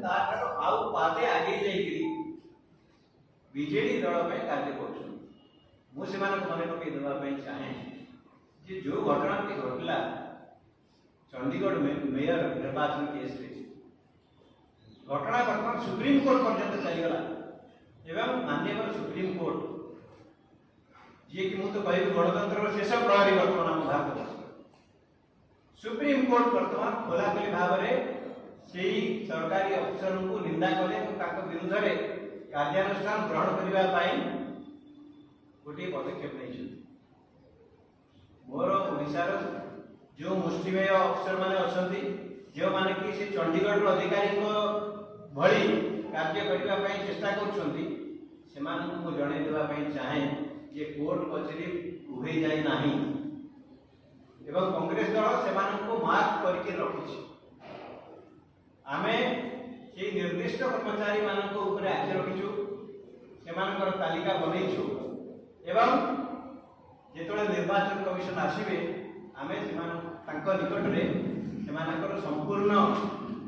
तार आउ पादे आगे जाइए बीजेडी दल में कार्य कर मुझे मन पकई देवाई चाहे कि जो घटना घटला चंडीगढ़ मेयर निर्वाचन केस घटना बर्तमान सुप्रीम कोर्ट पर्यंत चलीगला एवं माननीय सुप्रीम कोर्ट जी कि मुझे कह गणतंत्र शेष प्रहरी बर्तमान आम भारत सुप्रीम कोर्ट बर्तमान खोलाखोली भाव में से सरकारी अफिसर को निंदा कले विरुद्ध में कार्यानुष्ठान ग्रहण करने गोटे पदक्षेप नहीं मोर ओडिशार जो मुष्टिमेय अफिसर मैंने अच्छा जो मैंने कि से चंडीगढ़ अधिकारी भली कार्य करने चेष्टा कर जन देवाई चाहे जे कोर्ट कचेरी उभे जाए ना एवं कांग्रेस दल से मार्क करके रखी आम से निर्दिष्ट कर्मचारी मानक आखि रखीचु से तालिका बनईचु एवं जो निर्वाचन कमिशन आसवे आम निकट में संपूर्ण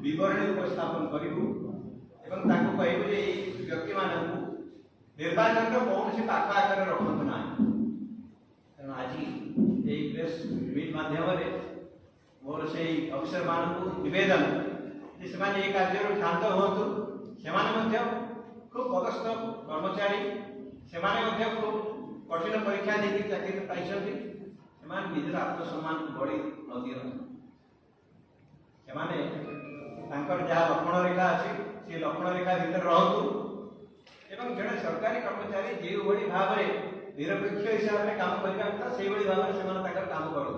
विवरणी उपस्थापन करूँ कहूँ जे व्यक्ति मानक निर्वाचन कौन से पाख आकार रखु ना तेणु आज ये प्रेस मीट माध्यम मोर से अफिसर मानक निवेदन से कार्य क्षांत हूँ से खूब पदस्थ कर्मचारी से खूब कठिन परीक्षा देखिए चाकरी पाई निजर आत्मसम्मान को बड़ी न दिखाँ जहाँ लक्षण रेखा अच्छी से लक्षण रेखा भीतर रहतु एवं जड़े सरकारी कर्मचारी जो भाई भाव में निरपेक्ष हिसाब से काम करने कथा से भाव में काम करूँ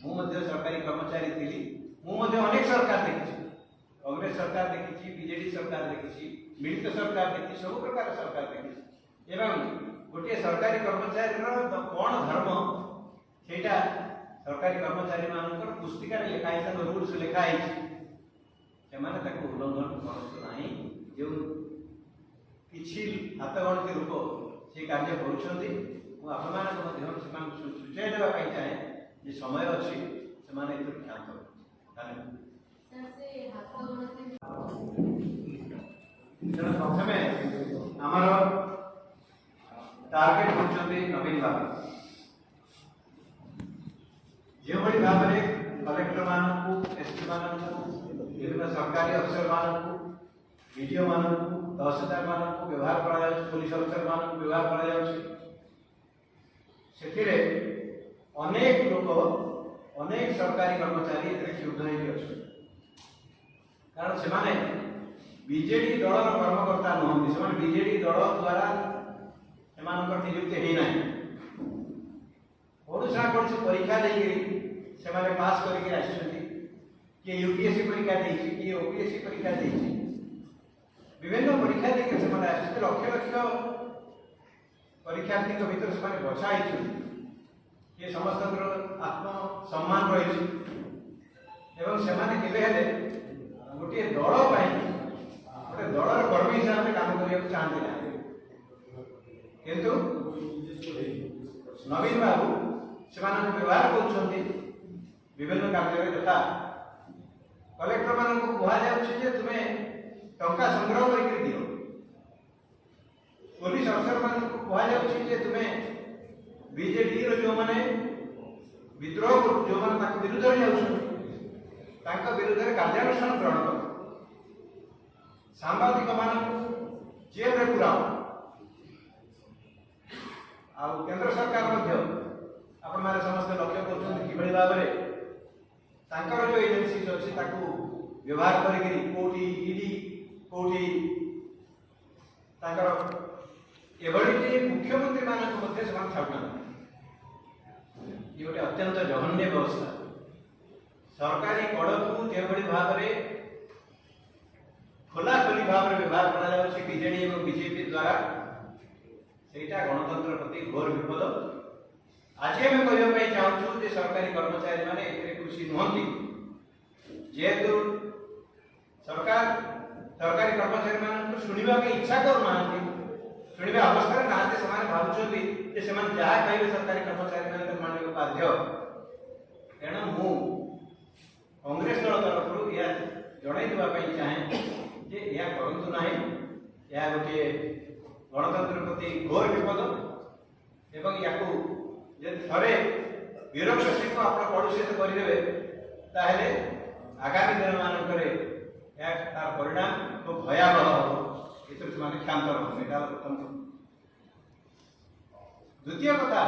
मुझे सरकारी कर्मचारी थी मुझे अनेक सरकार देखी कांग्रेस सरकार देखी बीजेडी सरकार देखी मिलित सरकार देखी सब प्रकार सरकार देखी एवं गोटे सरकारी कर्मचारी कौन धर्म सेटा सरकारी कर्मचारी मान पुस्तिकार लिखाई रूल्स लिखाई से उल्लंघन करते ना जो किसी हाथ गणती लोक से कार्य करुँच सूचाई देवाई चाहे जे समय अच्छी से ख्यात प्रथम आमर टार्गेट होती नवीन बाबू जो भाव में कलेक्टर मानक एसपी मानक विभिन्न सरकारी अफिसर मानक डीडीओ मानक तहसीलदार मानक व्यवहार करा पुलिस अफिसर मानक व्यवहार करा अनेक लोक अनेक सरकारी कर्मचारी क्षुब्ध हो कारण से बीजेडी दल कर्मकर्ता नुहति से बीजेडी दल द्वारा नियुक्ति होना ओडा कौन से परीक्षा देकर पास करके किए यूपीएससी परीक्षा किए ओपीएससी परीक्षा विभिन्न परीक्षा देकर लक्ष लक्ष परीक्षार्थी भीतर से बछाई किए समस्त आत्मसम्मान रही गोटे दल गोटे दलर कर्मी हिसाब से काम करने चाहते ना किंतु नवीन बाबू से व्यवहार कर विभिन्न कार्य यथा कलेक्टर मान कहुचे तुम्हें टंका संग्रह कर दियो पुलिस अफिसर मान कहुचे तुम्हें बीजेडी जो मैंने विद्रोह जो मैंने विरुद्ध जाऊँ विरुद्ध कार्यानुष्ठान ग्रहण कर सांबादिक मान जेल में पुराओ आ केंद्र सरकार आपण माने समस्त लक्ष्य कर कि भाव में जो एजेंसी अच्छी व्यवहार करोटी ईडी कौटी मुख्यमंत्री मानक छाड़ना ये गोटे अत्यंत जघन्य व्यवस्था सरकारी कड़ को जो भाव में खोलाखोली भाव में व्यवहार करा बीजेडी और बीजेपी द्वारा सेटा गणतंत्र प्रति घोर विपद आज आम कहवाई चाहूँ जे सरकारी कर्मचारी मैंने खुशी नुहति जेहेतु सरकार सरकारी कर्मचारी मान शुणा इच्छा करना शुणा अवस्था नहांती से भावुं जहाँ कहे सरकारी कर्मचारी मानक बाध्य तेणु मु कांग्रेस दल तरफ जन चाहे जे यह गोटे गणतंत्र प्रति घोर विपद एवं या थे ब्यूरोक्रेसी को आप कलुषित करदे ताहले आगामी दिन मानक तार परिणाम खूब भयावह हम ये क्षांत रहा प्रथम। द्वितीय कथा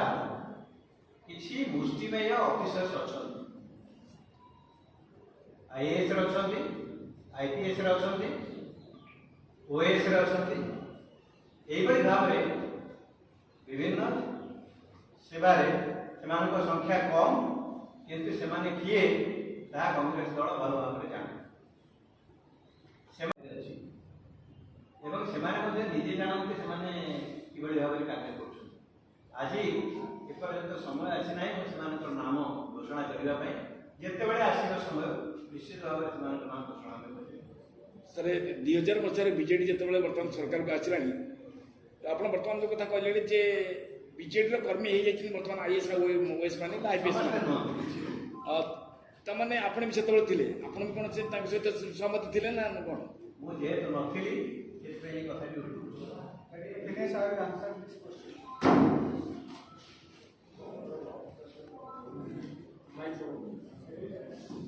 किसी मुष्टिमेय ऑफिसर्स अच्छा आईएएस अच्छा आईपीएस अच्छा ओएस अच्छा यही भाव में विभिन्न सेवारे से संख्या कम किंतु से किए कांग्रेस दल भल भाव में जाने निजे जानते कि भाव में कार्य कर आज एपर्यंत समय आसी ना से नाम घोषणा करने जिते बड़े आसव समय निश्चित भाव में नाम घोषणा सर 2000 मसीह बीजेडी जिते बर्तमान सरकार को आसला आप बर्तमान जो कथा कहले जे बीजेडी कर्मी हो जाए बर्तमान आईएएस ओएस मैंने आईपीएस मैंने आपने भी से थे आपन भी कौन सहित सहमत थे ना कौन मुझे नथिली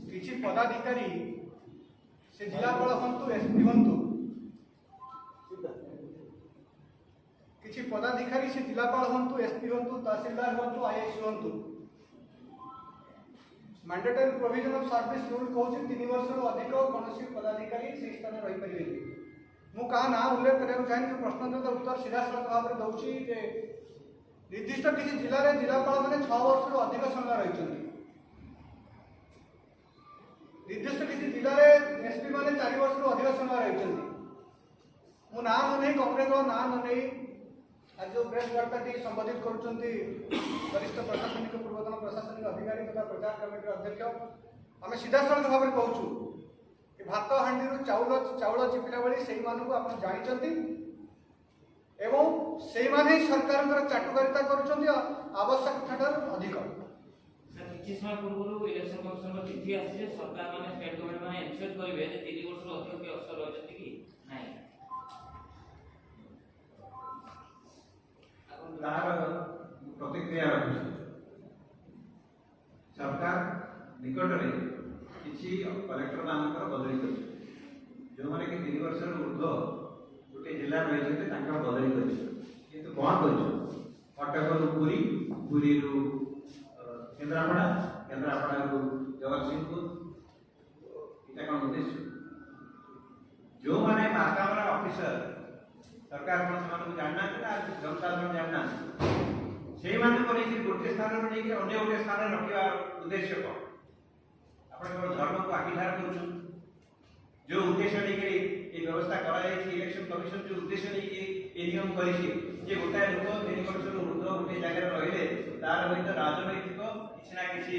किसी पदाधिकारी से जिलापाल हूँ एसपी हूँ किसी पदाधिकारी से जिलापाल हूँ एसपी हूँ तहसीलदार हूँ आईएएस हूँ mandatory provision of service rule कहूँ 3 वर्ष अधिक कौन पदाधिकारी से स्थान रही पारे मु क्या ना उल्लेख करने चाहिए प्रश्न उत्तर सीधा सड़क भाव में दूसरी निर्दिष्ट किसी जिले में जिलापाल मैंने 6 वर्ष अधिक समय रही निर्दिष्ट किसी जिले में एसपी मैंने 4 वर्ष अधिक समय रही मु ना मन कांग्रेस ना मन आज जो प्रेस वार्ता संबोधित कर वरिष्ठ प्रशासनिक पूर्वतन प्रशासनिक अधिकारी तथा प्रचार कमिटी अध्यक्ष आम सीधा सड़क भाव में कहूँ कि भात हांडी चाउल चिपिला बेली से आप जानते एवं से सरकार चाटुकारिता कर आवश्यकता अधिक किसी समय पूर्व इलेक्शन कमिशन चिठी आसी सरकार माने स्टेट गवर्नमेंट माने एनश्योर करिवे जे 3 वर्ष अधिक के अवसर रहते कि नाही तार प्रतिक्रिया रखी सरकार निकट में किसी कलेक्टर मानक बदली कर जो मैंने कि 3 वर्ष ऊर्ध गोटे जिला रही बदली कर कौन कर कटक पुरी पुरी केन्द्रापड़ा केन्द्रापड़ा जगतसिंहपुर इतना कौन उद्देश्य जो मैंने माकामरा ऑफिसर सरकार कौन जानना जनसाधारण जानना से गोटे स्थान नहीं अन्य गोटे स्थान रखा उद्देश्य कौन आप धर्म को आखिठार कर जो उद्देश्य नहीं व्यवस्था इलेक्शन कमिशन जो उद्देश्य नहीं नियम कर गोटाए लोक 3 वर्ष ऊर्ध गोटे जगह रही तार सहित राजनैतिक किसी ना किसी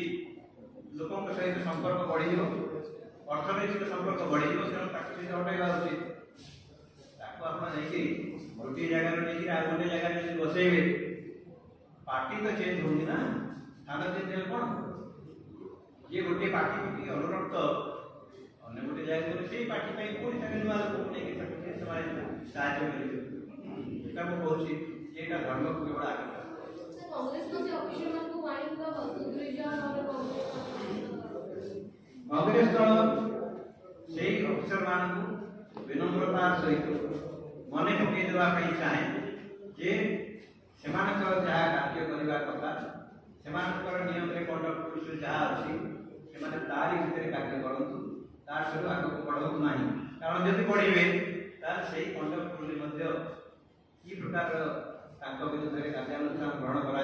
लोकों सहित संपर्क बढ़ी अर्थनैतिक संपर्क बढ़ी तेणु सहित हटाइवा उचित आप गोटे जगह नहीं आ गोटे जगह बसैबे पार्टी तो चेंज होनी ना स्थान चेंज है कौन ये गोटे पार्टी अनुरक्त अन्य गोटे जगह से पार्टी पुणी थे नुआ लोक नहीं साहय कहूँ ये धर्म को केवल आगे कांग्रेस दल से अफिसर मान विनम्रतार सहित मन पकईदेवाई चाहे जे से जहाँ कार्य करने कथा से नियम कंडक्ट रूल्स जहाँ अच्छी से तारी भितर कार्य करूँ तार सब आगे बढ़ू ना कारण जब बढ़े से कंडक्ट रूल कि प्रकार विरुद्ध कार्यानुष्ठान ग्रहण कर